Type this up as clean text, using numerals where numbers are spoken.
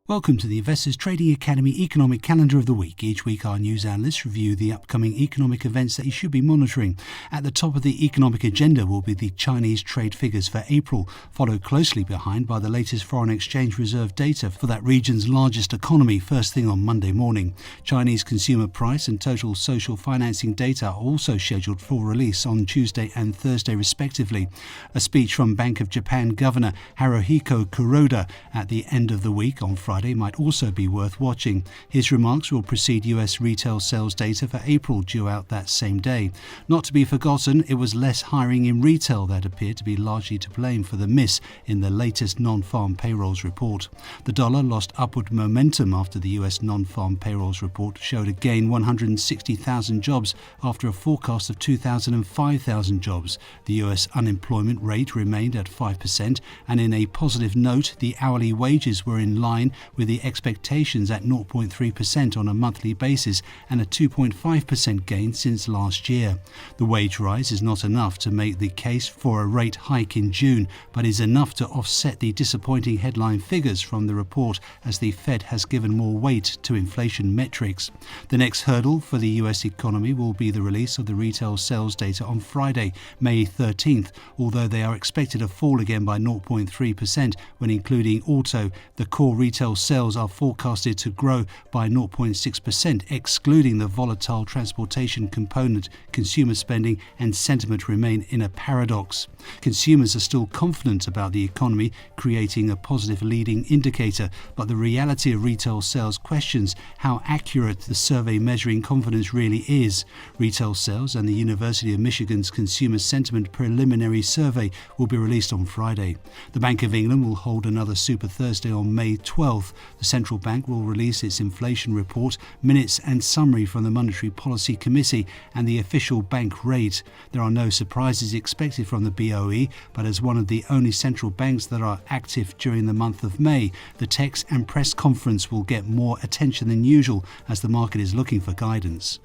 Welcome to the Investors Trading Academy Economic Calendar of the Week. Each week our news analysts review the upcoming economic events that you should be monitoring. At the top of the economic agenda will be the Chinese trade figures for April, followed closely behind by the latest foreign exchange reserve data for that region's largest economy first thing on Monday morning. Chinese consumer price and total social financing data are also scheduled for release on Tuesday and Thursday respectively. A speech from Bank of Japan Governor Haruhiko Kuroda at the end of the week on Friday might also be worth watching. His remarks will precede US retail sales data for April due out that same day. Not to be forgotten, it was less hiring in retail that appeared to be largely to blame for the miss in the latest non-farm payrolls report. The dollar lost upward momentum after the US non-farm payrolls report showed again 160,000 jobs after a forecast of 205,000 jobs. The US unemployment rate remained at 5%, and in a positive note, the hourly wages were in line with the expectations at 0.3% on a monthly basis and a 2.5% gain since last year. The wage rise is not enough to make the case for a rate hike in June, but is enough to offset the disappointing headline figures from the report as the Fed has given more weight to inflation metrics. The next hurdle for the US economy will be the release of the retail sales data on Friday, May 13th, although they are expected to fall again by 0.3% when including auto. The core retail sales are forecasted to grow by 0.6%, excluding the volatile transportation component. Consumer spending and sentiment remain in a paradox. Consumers are still confident about the economy, creating a positive leading indicator, but the reality of retail sales questions how accurate the survey measuring confidence really is. Retail sales and the University of Michigan's Consumer Sentiment Preliminary Survey will be released on Friday. The Bank of England will hold another Super Thursday on May 12th. The central bank will release its inflation report, minutes and summary from the Monetary Policy Committee and the official bank rate. There are no surprises expected from the BOE, but as one of the only central banks that are active during the month of May, the text and press conference will get more attention than usual as the market is looking for guidance.